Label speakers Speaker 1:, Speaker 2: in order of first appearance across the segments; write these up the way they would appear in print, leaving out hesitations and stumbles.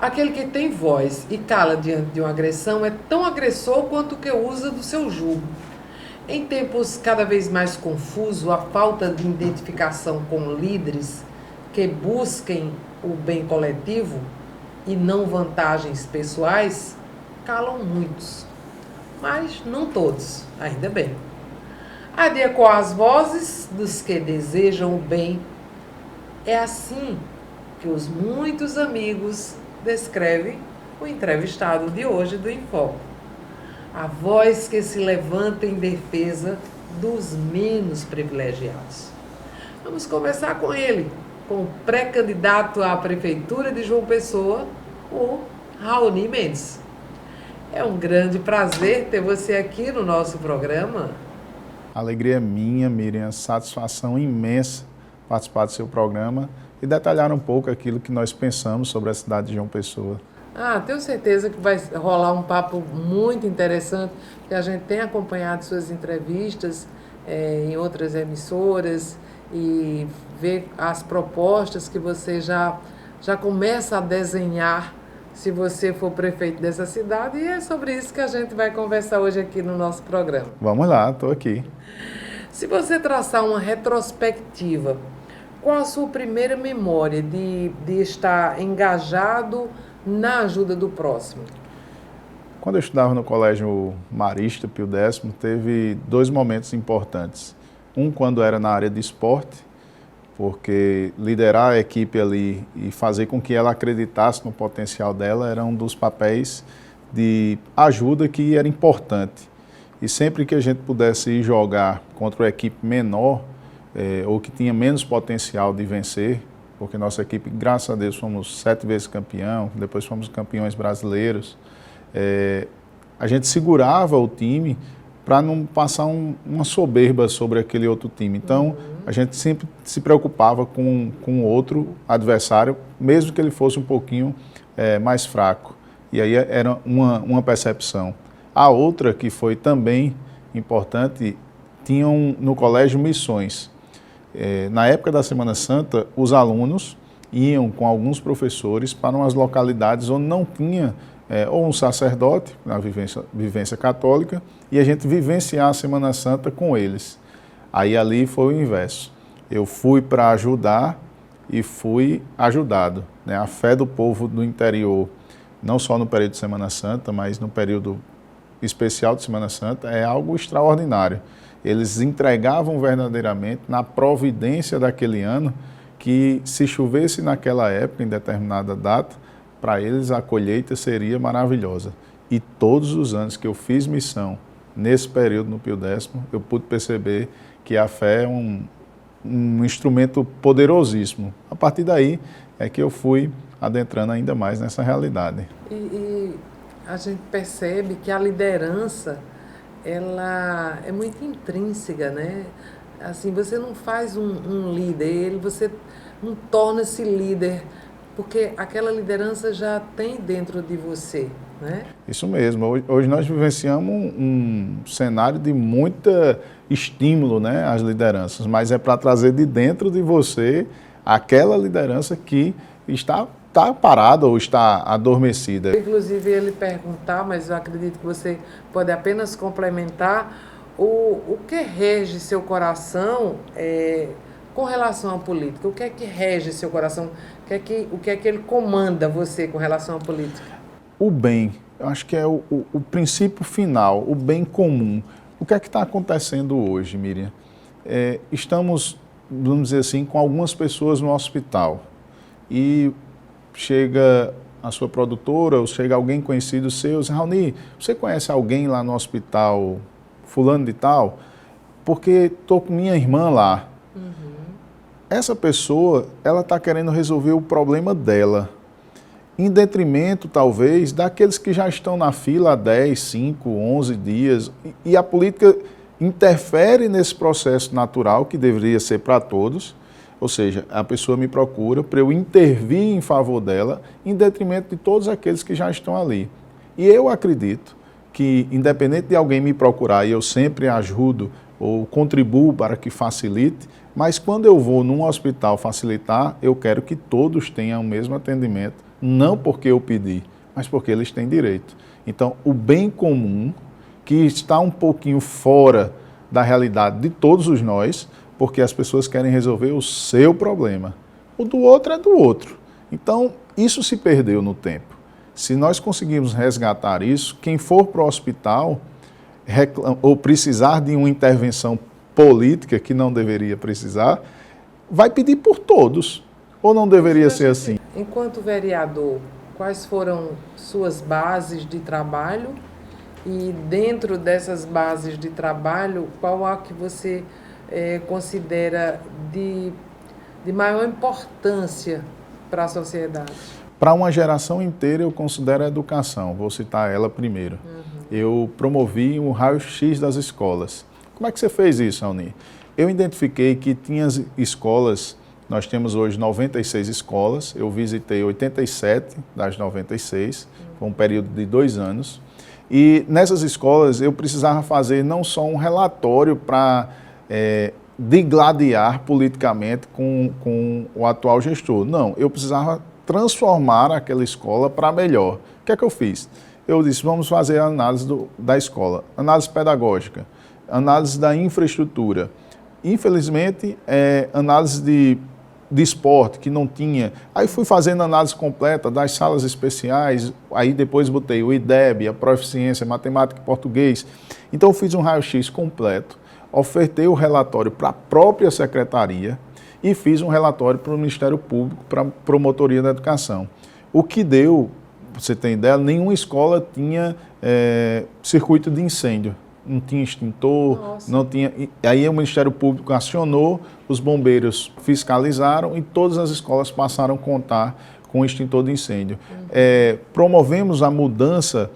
Speaker 1: Aquele que tem voz e cala diante de uma agressão é tão agressor quanto o que usa do seu jugo. Em tempos cada vez mais confusos, a falta de identificação com líderes que busquem o bem coletivo e não vantagens pessoais, calam muitos. Mas não todos, ainda bem. Há de ecoar as vozes dos que desejam o bem. É assim que os muitos amigos descrevem o entrevistado de hoje do Infoco. A voz que se levanta em defesa dos menos privilegiados. Vamos conversar com ele, com o pré-candidato à Prefeitura de João Pessoa, o Raoni Mendes. É um grande prazer ter você aqui no nosso programa.
Speaker 2: Alegria minha, Miriam, satisfação imensa participar do seu programa e detalhar um pouco aquilo que nós pensamos sobre a cidade de João Pessoa.
Speaker 1: Tenho certeza que vai rolar um papo muito interessante, que a gente tem acompanhado suas entrevistas em outras emissoras e ver as propostas que você já começa a desenhar se você for prefeito dessa cidade, e é sobre isso que a gente vai conversar hoje aqui no nosso programa.
Speaker 2: Vamos lá, estou aqui.
Speaker 1: Se você traçar uma retrospectiva, qual a sua primeira memória de estar engajado na ajuda do próximo?
Speaker 2: Quando eu estudava no Colégio Marista, Pio X, teve dois momentos importantes. Um, quando era na área de esporte, porque liderar a equipe ali e fazer com que ela acreditasse no potencial dela era um dos papéis de ajuda que era importante. E sempre que a gente pudesse ir jogar contra uma equipe menor, ou que tinha menos potencial de vencer, porque nossa equipe, graças a Deus, fomos 7 vezes campeão, depois fomos campeões brasileiros, a gente segurava o time para não passar uma soberba sobre aquele outro time. Então, a gente sempre se preocupava com o outro adversário, mesmo que ele fosse um pouquinho mais fraco. E aí era uma percepção. A outra, que foi também importante, tinham no colégio missões. Na época da Semana Santa, os alunos iam com alguns professores para umas localidades onde não tinha ou um sacerdote, na vivência católica, e a gente vivenciar a Semana Santa com eles. Aí ali foi o inverso. Eu fui para ajudar e fui ajudado, né? A fé do povo do interior, não só no período de Semana Santa, mas no período especial de Semana Santa, é algo extraordinário. Eles entregavam verdadeiramente na providência daquele ano que, se chovesse naquela época, em determinada data, para eles a colheita seria maravilhosa. E todos os anos que eu fiz missão nesse período no Pio X, eu pude perceber que a fé é um instrumento poderosíssimo. A partir daí é que eu fui adentrando ainda mais nessa realidade.
Speaker 1: E a gente percebe que a liderança, ela é muito intrínseca, né? Assim, você não faz um líder, você não torna-se líder, porque aquela liderança já tem dentro de você, né?
Speaker 2: Isso mesmo. Hoje nós vivenciamos um cenário de muita estímulo, né, às lideranças, mas é para trazer de dentro de você aquela liderança que está parada ou está adormecida.
Speaker 1: Inclusive ele perguntar, mas eu acredito que você pode apenas complementar, o que rege seu coração com relação à política? O que é que rege seu coração? O que é que ele comanda você com relação à política?
Speaker 2: O bem, eu acho que é o princípio final, o bem comum. O que é que está acontecendo hoje, Miriam? Estamos, vamos dizer assim, com algumas pessoas no hospital e chega a sua produtora ou chega alguém conhecido seu, Raoni, você conhece alguém lá no hospital fulano de tal? Porque estou com minha irmã lá. Essa pessoa, ela está querendo resolver o problema dela, em detrimento, talvez, daqueles que já estão na fila há 10, 5, 11 dias. E a política interfere nesse processo natural, que deveria ser para todos. Ou seja, a pessoa me procura para eu intervir em favor dela, em detrimento de todos aqueles que já estão ali. E eu acredito que, independente de alguém me procurar, e eu sempre ajudo ou contribuo para que facilite, mas quando eu vou num hospital facilitar, eu quero que todos tenham o mesmo atendimento não porque eu pedi, mas porque eles têm direito. Então, o bem comum, que está um pouquinho fora da realidade de todos os nós, porque as pessoas querem resolver o seu problema. O do outro é do outro. Então, isso se perdeu no tempo. Se nós conseguirmos resgatar isso, quem for para o hospital ou precisar de uma intervenção política, que não deveria precisar, vai pedir por todos. Ou não deveria ser assim?
Speaker 1: Enquanto vereador, quais foram suas bases de trabalho? E dentro dessas bases de trabalho, qual a que você considera de maior importância para a sociedade?
Speaker 2: Para uma geração inteira, eu considero a educação. Vou citar ela primeiro. Eu promovi um raio-x das escolas. Como é que você fez isso, Alni? Eu identifiquei que tinha escolas, nós temos hoje 96 escolas, eu visitei 87 das 96, foi um período de 2 anos. E nessas escolas eu precisava fazer não só um relatório para digladiar politicamente com o atual gestor. Não, eu precisava transformar aquela escola para melhor. O que é que eu fiz? Eu disse, vamos fazer a análise da escola, análise pedagógica, análise da infraestrutura. Infelizmente, análise de esporte, que não tinha. Aí fui fazendo análise completa das salas especiais, aí depois botei o IDEB, a proficiência, matemática e português. Então eu fiz um raio-x completo, ofertei o relatório para a própria secretaria e fiz um relatório para o Ministério Público, para a Promotoria da Educação. O que deu, você tem ideia, nenhuma escola tinha circuito de incêndio. Não tinha extintor, Nossa. Não tinha. Aí o Ministério Público acionou, os bombeiros fiscalizaram e todas as escolas passaram a contar com extintor de incêndio. Promovemos a mudança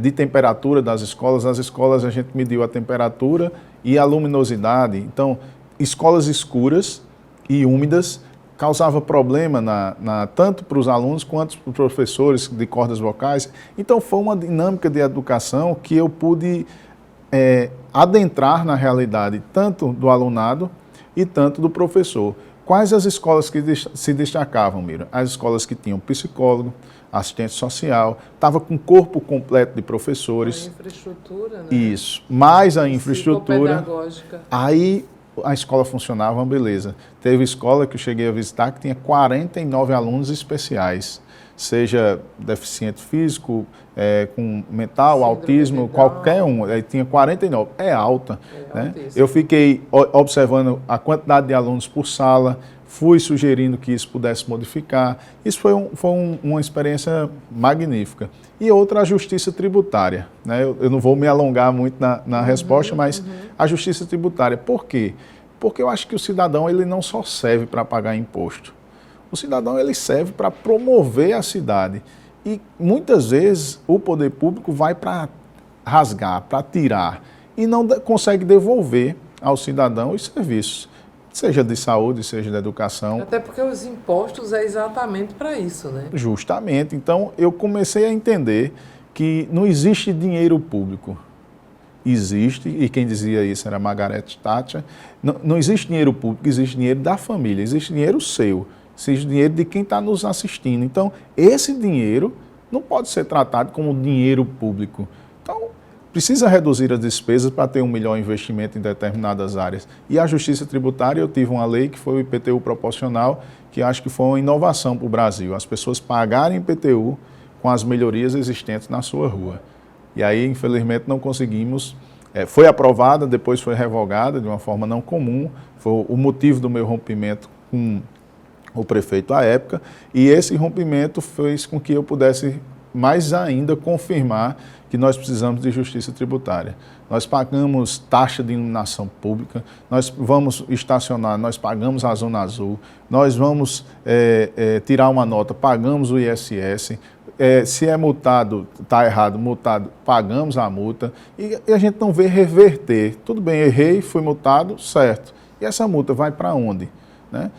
Speaker 2: de temperatura das escolas. Nas escolas a gente mediu a temperatura e a luminosidade. Então, escolas escuras e úmidas causava problema tanto para os alunos quanto para os professores de cordas vocais. Então, foi uma dinâmica de educação que eu pude adentrar na realidade tanto do alunado e tanto do professor. Quais as escolas que se destacavam, Mira? As escolas que tinham psicólogo, assistente social, estava com corpo completo de professores.
Speaker 1: A infraestrutura, né?
Speaker 2: Isso, mais a infraestrutura.
Speaker 1: Pedagógica.
Speaker 2: Aí a escola funcionava uma beleza. Teve escola que eu cheguei a visitar que tinha 49 alunos especiais, seja deficiente físico, com mental, síndrome autismo, mental. Qualquer um. Aí tinha 49. É alta. Né? Eu fiquei observando a quantidade de alunos por sala, fui sugerindo que isso pudesse modificar. Isso foi uma experiência magnífica. E outra, a justiça tributária. Né? Eu não vou me alongar muito na resposta, mas a justiça tributária. Por quê? Porque eu acho que o cidadão ele não só serve para pagar imposto. O cidadão ele serve para promover a cidade. E muitas vezes o poder público vai para rasgar, para tirar, e não consegue devolver ao cidadão os serviços, seja de saúde, seja de educação.
Speaker 1: Até porque os impostos é exatamente para isso, né?
Speaker 2: Justamente. Então eu comecei a entender que não existe dinheiro público. Existe, e quem dizia isso era Margaret Thatcher, não existe dinheiro público, existe dinheiro da família, existe dinheiro seu. Seja dinheiro de quem está nos assistindo. Então, esse dinheiro não pode ser tratado como dinheiro público. Então, precisa reduzir as despesas para ter um melhor investimento em determinadas áreas. E a justiça tributária, eu tive uma lei que foi o IPTU proporcional, que acho que foi uma inovação para o Brasil. As pessoas pagarem IPTU com as melhorias existentes na sua rua. E aí, infelizmente, não conseguimos. Foi aprovada, depois foi revogada de uma forma não comum. Foi o motivo do meu rompimento com o prefeito à época, e esse rompimento fez com que eu pudesse mais ainda confirmar que nós precisamos de justiça tributária. Nós pagamos taxa de iluminação pública, nós vamos estacionar, nós pagamos a Zona Azul, nós vamos tirar uma nota, pagamos o ISS, se é multado, está errado, multado, pagamos a multa, e a gente não vê reverter. Tudo bem, errei, fui multado, certo. E essa multa vai para onde? Né?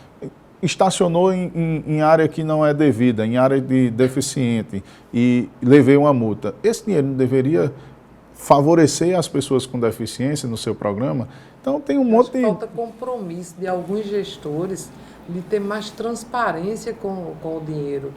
Speaker 2: Estacionou em área que não é devida, em área de deficiente, e levei uma multa. Esse dinheiro não deveria favorecer as pessoas com deficiência no seu programa? Então tem um monte de...
Speaker 1: Falta compromisso de alguns gestores de ter mais transparência com o dinheiro.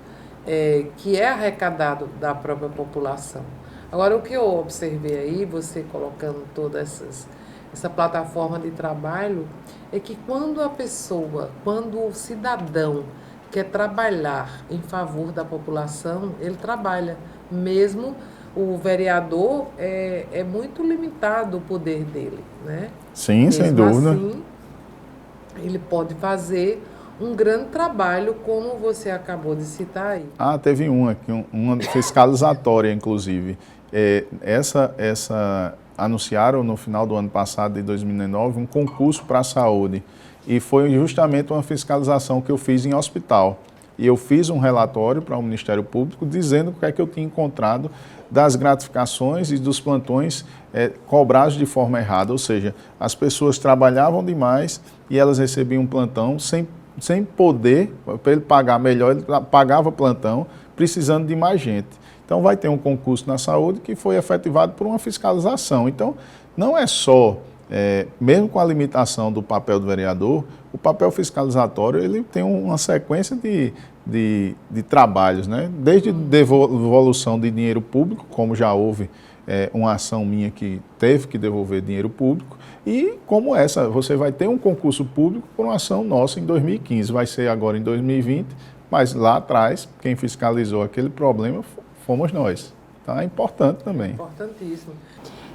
Speaker 1: que é arrecadado da própria população. Agora, o que eu observei aí, você colocando toda essa plataforma de trabalho, é que quando o cidadão quer trabalhar em favor da população, ele trabalha. Mesmo o vereador é muito limitado o poder dele, né?
Speaker 2: Sim, sem
Speaker 1: Mesmo
Speaker 2: dúvida.
Speaker 1: assim, ele pode fazer um grande trabalho, como você acabou de citar aí.
Speaker 2: Teve uma fiscalizatória, inclusive. Anunciaram no final do ano passado, de 2009, um concurso para a saúde. E foi justamente uma fiscalização que eu fiz em hospital. E eu fiz um relatório para o Ministério Público dizendo o que é que eu tinha encontrado das gratificações e dos plantões cobrados de forma errada. Ou seja, as pessoas trabalhavam demais e elas recebiam um plantão sem poder, para ele pagar melhor, ele pagava plantão, precisando de mais gente. Então vai ter um concurso na saúde que foi efetivado por uma fiscalização. Então não é só, mesmo com a limitação do papel do vereador, o papel fiscalizatório ele tem uma sequência de trabalhos, né? Desde devolução de dinheiro público, como já houve uma ação minha que teve que devolver dinheiro público, e como essa, você vai ter um concurso público por uma ação nossa em 2015, vai ser agora em 2020, mas lá atrás, quem fiscalizou aquele problema fomos nós. Então é importante também.
Speaker 1: Importantíssimo.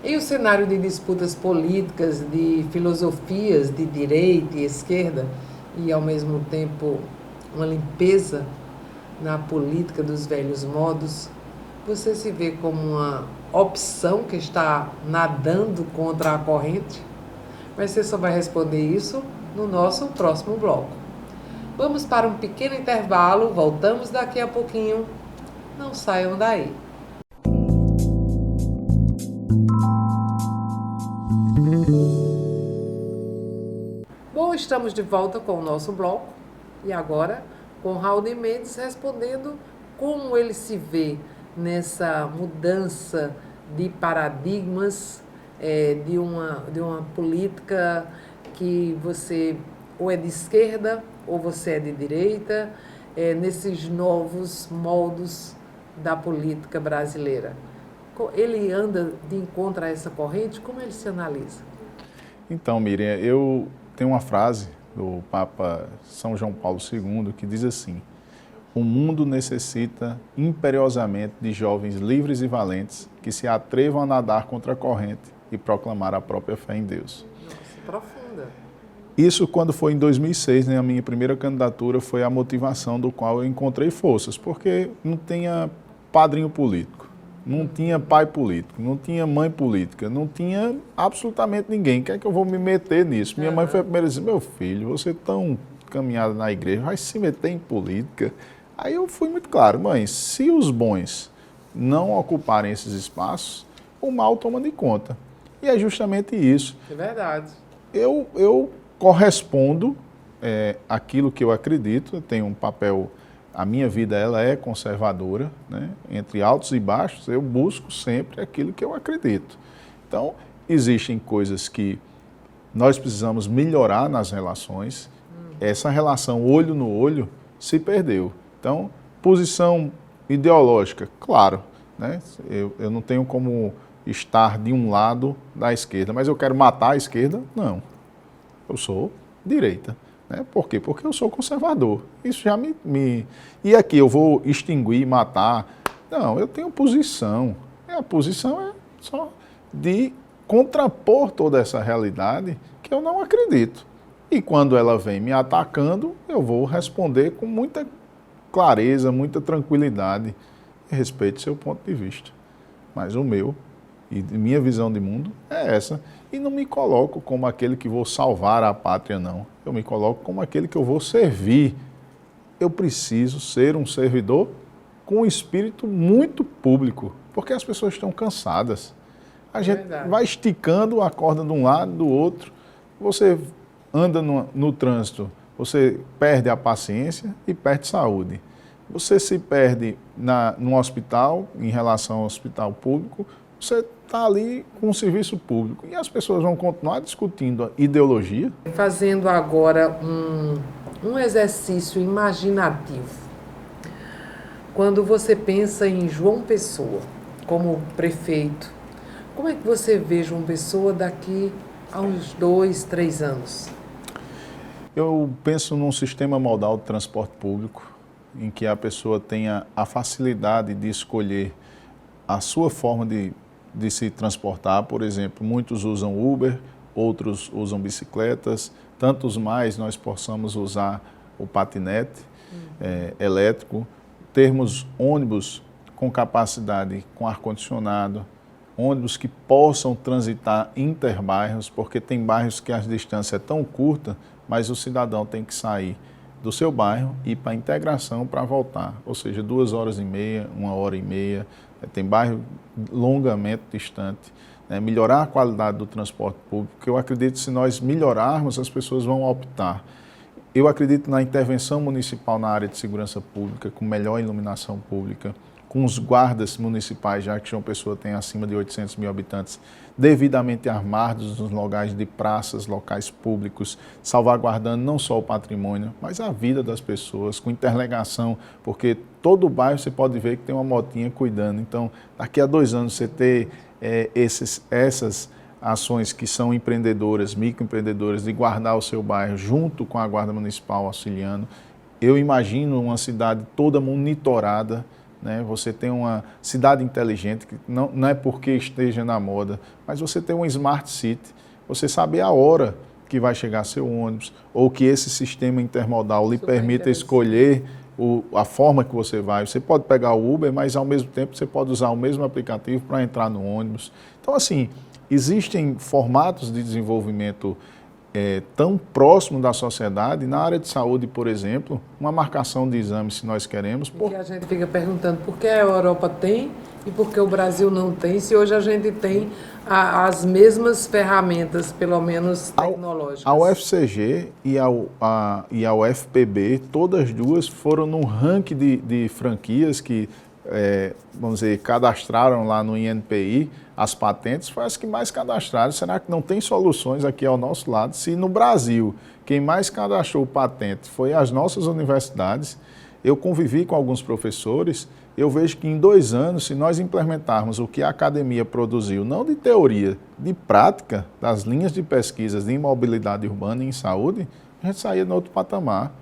Speaker 1: Em o cenário de disputas políticas, de filosofias de direita e esquerda, e ao mesmo tempo uma limpeza na política dos velhos modos, você se vê como uma opção que está nadando contra a corrente? Mas você só vai responder isso no nosso próximo bloco. Vamos para um pequeno intervalo, voltamos daqui a pouquinho. Não saiam daí. Bom, estamos de volta com o nosso bloco e agora com Raul Mendes respondendo como ele se vê nessa mudança de paradigmas de uma política que você ou é de esquerda ou você é de direita, nesses novos moldos da política brasileira. Ele anda de encontro a essa corrente? Como ele se analisa?
Speaker 2: Então, Miriam, eu tenho uma frase do Papa São João Paulo II que diz assim: o mundo necessita imperiosamente de jovens livres e valentes que se atrevam a nadar contra a corrente e proclamar a própria fé em Deus.
Speaker 1: Nossa, profunda.
Speaker 2: Isso, quando foi em 2006, né, a minha primeira candidatura, foi a motivação do qual eu encontrei forças, porque não tinha padrinho político, não tinha pai político, não tinha mãe política, não tinha absolutamente ninguém. Quer que eu vou me meter nisso? Minha mãe foi a primeira a dizer: meu filho, você tão caminhado na igreja, vai se meter em política? Aí eu fui muito claro: mãe, se os bons não ocuparem esses espaços, o mal toma de conta. E é justamente isso.
Speaker 1: É verdade.
Speaker 2: Eu correspondo àquilo que eu acredito, eu tenho um papel, a minha vida ela é conservadora, né? Entre altos e baixos eu busco sempre aquilo que eu acredito. Então, existem coisas que nós precisamos melhorar nas relações, essa relação olho no olho se perdeu. Então, posição ideológica, claro, né? Eu não tenho como estar de um lado da esquerda, mas eu quero matar a esquerda? Não. Eu sou direita. Né? Por quê? Porque eu sou conservador. Isso já me... E aqui eu vou extinguir, matar? Não, eu tenho posição. A posição é só de contrapor toda essa realidade que eu não acredito. E quando ela vem me atacando, eu vou responder com muita clareza, muita tranquilidade. E respeito seu ponto de vista. Mas o meu e minha visão de mundo é essa. E não me coloco como aquele que vou salvar a pátria, não. Eu me coloco como aquele que eu vou servir. Eu preciso ser um servidor com um espírito muito público, porque as pessoas estão cansadas. A gente vai esticando a corda de um lado, do outro. Você anda no trânsito, você perde a paciência e perde saúde. Você se perde no hospital, em relação ao hospital público, você está ali com o serviço público e as pessoas vão continuar discutindo a ideologia.
Speaker 1: Fazendo agora um exercício imaginativo. Quando você pensa em João Pessoa como prefeito, como é que você vê João Pessoa daqui a uns 2, 3 anos?
Speaker 2: Eu penso num sistema modal de transporte público, em que a pessoa tenha a facilidade de escolher a sua forma de se transportar. Por exemplo, muitos usam Uber, outros usam bicicletas, tantos mais nós possamos usar o patinete elétrico, termos ônibus com capacidade, com ar-condicionado, ônibus que possam transitar interbairros, porque tem bairros que a distância é tão curta, mas o cidadão tem que sair do seu bairro e ir para a integração para voltar, ou seja, 2h30, 1h30, tem bairro longamente distante. Melhorar a qualidade do transporte público, porque eu acredito que se nós melhorarmos, as pessoas vão optar. Eu acredito na intervenção municipal na área de segurança pública, com melhor iluminação pública, com os guardas municipais, já que João Pessoa tem acima de 800 mil habitantes, devidamente armados nos locais de praças, locais públicos, salvaguardando não só o patrimônio, mas a vida das pessoas, com interligação, porque todo bairro você pode ver que tem uma motinha cuidando. Então, daqui a 2 anos você ter essas ações que são empreendedoras, microempreendedoras, de guardar o seu bairro junto com a Guarda Municipal auxiliando. Eu imagino uma cidade toda monitorada, você tem uma cidade inteligente, que não é porque esteja na moda, mas você tem uma Smart City, você saber a hora que vai chegar seu ônibus, ou que esse sistema intermodal lhe permita escolher a forma que você vai. Você pode pegar o Uber, mas ao mesmo tempo você pode usar o mesmo aplicativo para entrar no ônibus. Então, assim, existem formatos de desenvolvimento tão próximo da sociedade. Na área de saúde, por exemplo, uma marcação de exame, se nós queremos.
Speaker 1: Porque a gente fica perguntando por que a Europa tem e por que o Brasil não tem, se hoje a gente tem as mesmas ferramentas, pelo menos tecnológicas.
Speaker 2: A UFCG e a UFPB, todas duas foram num ranking de franquias que, vamos dizer, cadastraram lá no INPI as patentes, foi as que mais cadastraram. Será que não tem soluções aqui ao nosso lado? Se no Brasil quem mais cadastrou patente foi as nossas universidades, eu convivi com alguns professores, eu vejo que em 2 anos, se nós implementarmos o que a academia produziu, não de teoria, de prática, das linhas de pesquisas de mobilidade urbana e em saúde, a gente saía no outro patamar.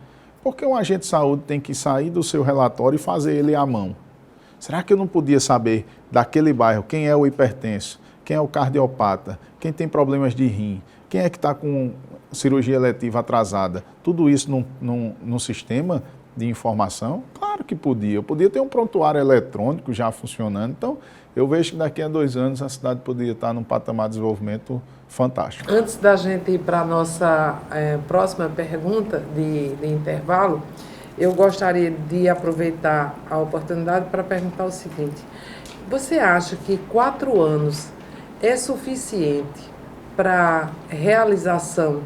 Speaker 2: Porque um agente de saúde tem que sair do seu relatório e fazer ele à mão? Será que eu não podia saber daquele bairro quem é o hipertenso, quem é o cardiopata, quem tem problemas de rim, quem é que está com cirurgia eletiva atrasada? Tudo isso num sistema de informação? Claro que podia. Eu podia ter um prontuário eletrônico já funcionando. Então, eu vejo que daqui a 2 anos a cidade poderia estar num patamar de desenvolvimento fantástico.
Speaker 1: Antes da gente ir para a nossa próxima pergunta de intervalo, eu gostaria de aproveitar a oportunidade para perguntar o seguinte: você acha que 4 anos é suficiente para a realização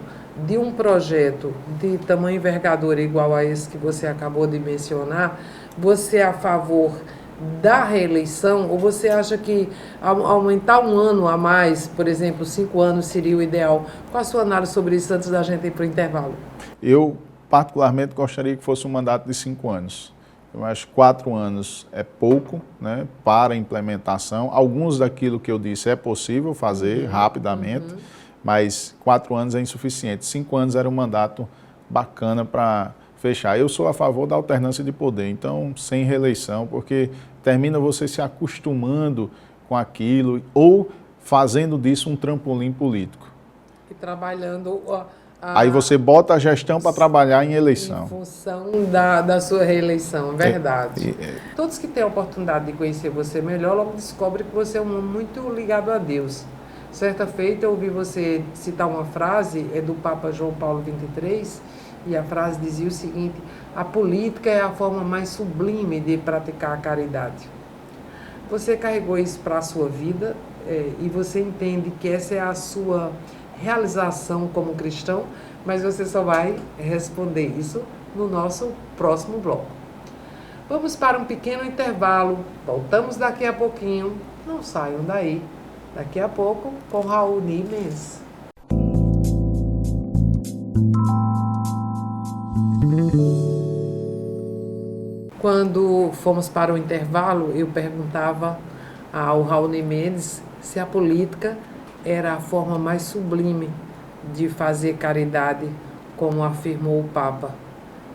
Speaker 1: de um projeto de tamanho e envergadura igual a esse que você acabou de mencionar? Você é a favor da reeleição, ou você acha que aumentar 1 ano a mais, por exemplo, 5 anos seria o ideal? Qual a sua análise sobre isso antes da gente ir para o intervalo?
Speaker 2: Eu particularmente gostaria que fosse um mandato de 5 anos. Eu acho que 4 anos é pouco, para a implementação. Alguns daquilo que eu disse é possível fazer rapidamente, mas 4 anos é insuficiente. 5 anos era um mandato bacana para fechar. Eu sou a favor da alternância de poder, então sem reeleição, porque termina você se acostumando com aquilo ou fazendo disso um trampolim político.
Speaker 1: E trabalhando...
Speaker 2: Aí você bota a gestão para trabalhar em eleição.
Speaker 1: Em função da sua reeleição, verdade. Todos que têm a oportunidade de conhecer você melhor, logo descobrem que você é um homem muito ligado a Deus. Certa feita eu ouvi você citar uma frase, do Papa João Paulo XXIII, e a frase dizia o seguinte: a política é a forma mais sublime de praticar a caridade. Você carregou isso para a sua vida e você entende que essa é a sua realização como cristão, mas você só vai responder isso no nosso próximo bloco. Vamos para um pequeno intervalo, voltamos daqui a pouquinho, não saiam daí, daqui a pouco com Raul Nimes. Quando fomos para o intervalo, eu perguntava ao Raoni Mendes se a política era a forma mais sublime de fazer caridade, como afirmou o Papa.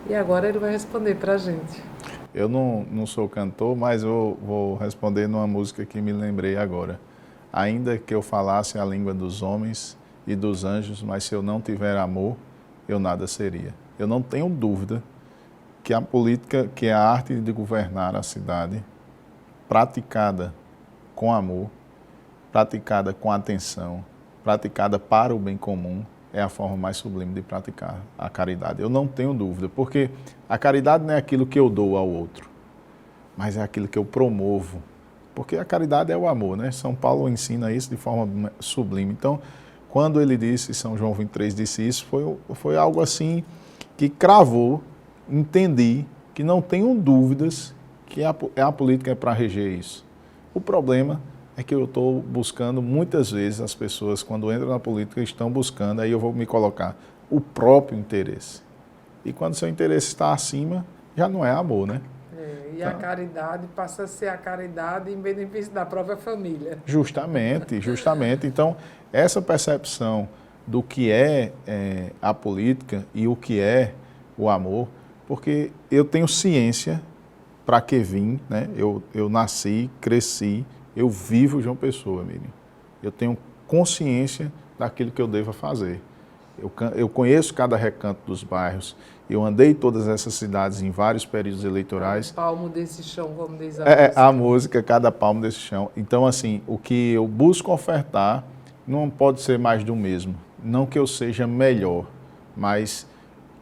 Speaker 1: E agora ele vai responder para a gente.
Speaker 2: Eu não sou cantor, mas eu vou responder numa música que me lembrei agora. Ainda que eu falasse a língua dos homens e dos anjos, mas se eu não tiver amor, eu nada seria. Eu não tenho dúvida que a política, que é a arte de governar a cidade, praticada com amor, praticada com atenção, praticada para o bem comum, é a forma mais sublime de praticar a caridade. Eu não tenho dúvida, porque a caridade não é aquilo que eu dou ao outro, mas é aquilo que eu promovo. Porque a caridade é o amor, né? São Paulo ensina isso de forma sublime. Então, quando ele disse, São João 23 disse isso, foi algo assim que cravou, entendi, que não tenho dúvidas que a política é para reger isso. O problema é que eu estou buscando, muitas vezes, as pessoas, quando entram na política, estão buscando, aí eu vou me colocar, o próprio interesse. E quando seu interesse está acima, já não é amor, né?
Speaker 1: E a caridade passa a ser a caridade em benefício da própria família.
Speaker 2: Justamente, justamente. Então, essa percepção do que é a política e o que é o amor, porque eu tenho ciência para que vim, né? Eu nasci, cresci, eu vivo João Pessoa, Miriam. Eu tenho consciência daquilo que eu devo fazer. Eu conheço cada recanto dos bairros, eu andei todas essas cidades em vários períodos eleitorais.
Speaker 1: Cada palmo desse chão, como diz
Speaker 2: a música, cada palmo desse chão. Então, assim, o que eu busco ofertar não pode ser mais do mesmo. Não que eu seja melhor, mas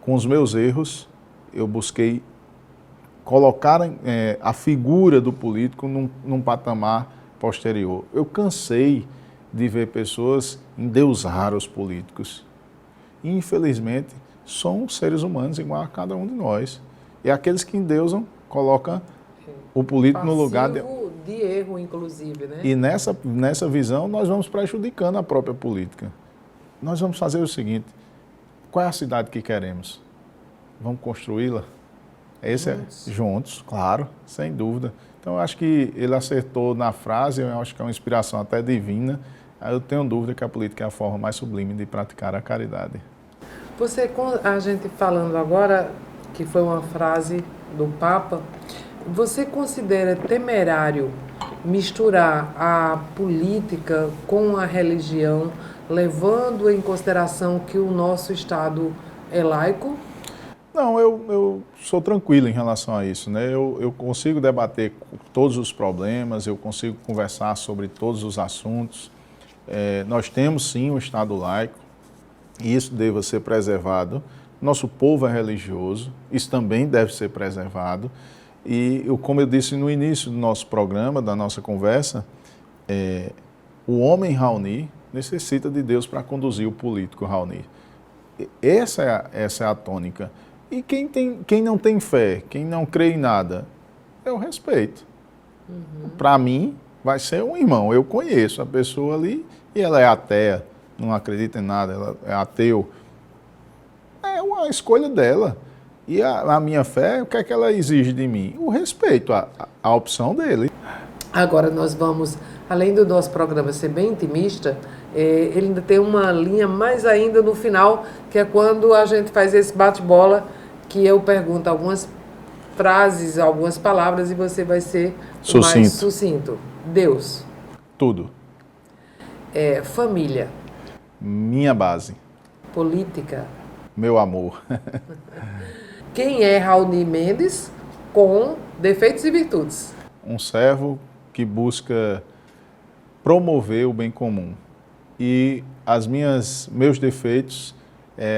Speaker 2: com os meus erros, eu busquei colocar a figura do político num patamar posterior. Eu cansei de ver pessoas endeusar os políticos. E, infelizmente, são seres humanos igual a cada um de nós. E aqueles que endeusam colocam o político no lugar
Speaker 1: de erro, inclusive, né?
Speaker 2: E nessa visão nós vamos prejudicando a própria política. Nós vamos fazer o seguinte: qual é a cidade que queremos? Vamos construí-la? Juntos, claro, sem dúvida. Então eu acho que ele acertou na frase, eu acho que é uma inspiração até divina. Eu tenho dúvida que a política é a forma mais sublime de praticar a caridade.
Speaker 1: A gente falando agora, que foi uma frase do Papa, você considera temerário misturar a política com a religião, levando em consideração que o nosso Estado é laico?
Speaker 2: Não, eu sou tranquilo em relação a isso, né? Eu consigo debater todos os problemas, eu consigo conversar sobre todos os assuntos. Nós temos sim um Estado laico, e isso deve ser preservado. Nosso povo é religioso, isso também deve ser preservado. E, como eu disse no início do nosso programa, da nossa conversa, o homem Raoni necessita de Deus para conduzir o político Raoni. Essa é a tônica. E quem não tem fé, quem não crê em nada, eu respeito. Para mim, vai ser um irmão. Eu conheço a pessoa ali e ela é ateia, não acredita em nada, ela é ateu. É uma escolha dela. E a minha fé, o que é que ela exige de mim? O respeito à opção dele.
Speaker 1: Agora nós vamos, além do nosso programa ser bem intimista, ele ainda tem uma linha mais ainda no final, que é quando a gente faz esse bate-bola, que eu pergunto algumas frases, algumas palavras, e você vai ser o mais sucinto. Deus.
Speaker 2: Tudo.
Speaker 1: Família.
Speaker 2: Minha base.
Speaker 1: Política.
Speaker 2: Meu amor.
Speaker 1: Quem é Raoni Mendes com defeitos e virtudes?
Speaker 2: Um servo que busca promover o bem comum. E meus defeitos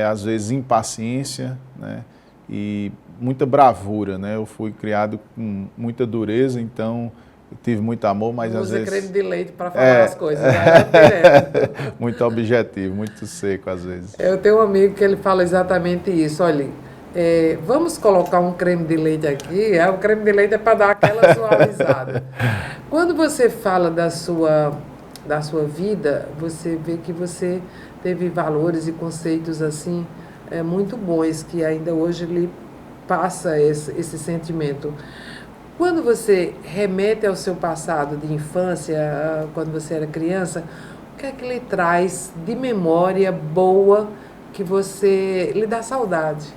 Speaker 2: às vezes, impaciência, né? E muita bravura, né? Eu fui criado com muita dureza, então eu tive muito amor, mas às vezes...
Speaker 1: creme de leite para falar as coisas, né?
Speaker 2: Muito objetivo, muito seco às vezes.
Speaker 1: Eu tenho um amigo que ele fala exatamente isso, olha, vamos colocar um creme de leite aqui, o creme de leite é para dar aquela suavizada. Quando você fala da sua vida, você vê que você teve valores e conceitos assim muito bons, que ainda hoje lhe passa esse sentimento. Quando você remete ao seu passado de infância, quando você era criança, o que é que lhe traz de memória boa que você lhe dá saudade?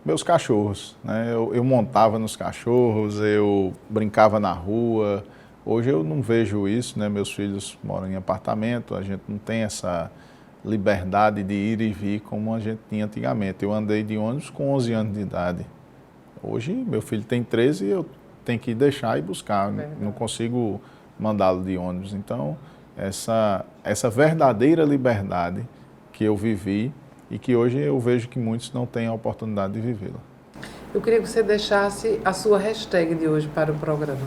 Speaker 2: Meus cachorros, né? Eu montava nos cachorros, eu brincava na rua. Hoje eu não vejo isso, né? Meus filhos moram em apartamento, a gente não tem essa liberdade de ir e vir como a gente tinha antigamente. Eu andei de ônibus com 11 anos de idade. Hoje meu filho tem 13 e eu tenho que deixar e buscar, não consigo mandá-lo de ônibus. Então, essa verdadeira liberdade que eu vivi e que hoje eu vejo que muitos não têm a oportunidade de vivê-la.
Speaker 1: Eu queria que você deixasse a sua hashtag de hoje para o programa.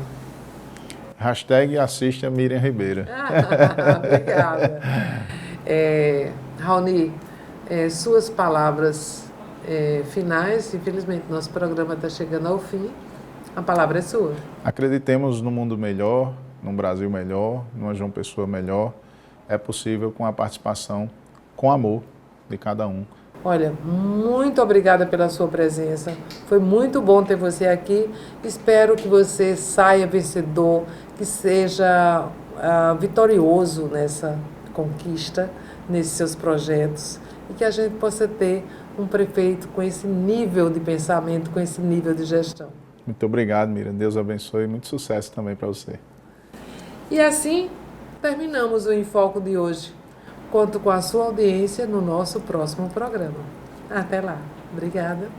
Speaker 2: Hashtag assiste a Miriam Ribeira.
Speaker 1: Obrigada. Raoni, suas palavras finais. Infelizmente, nosso programa está chegando ao fim. A palavra é sua.
Speaker 2: Acreditemos num mundo melhor, num Brasil melhor, numa João Pessoa melhor. É possível com a participação, com amor de cada um.
Speaker 1: Olha, muito obrigada pela sua presença. Foi muito bom ter você aqui. Espero que você saia vencedor, que seja vitorioso nessa conquista, nesses seus projetos, e que a gente possa ter um prefeito com esse nível de pensamento, com esse nível de gestão.
Speaker 2: Muito obrigado, Miriam. Deus abençoe e muito sucesso também para você.
Speaker 1: E assim, terminamos o Em Foco de hoje. Conto com a sua audiência no nosso próximo programa. Até lá. Obrigada.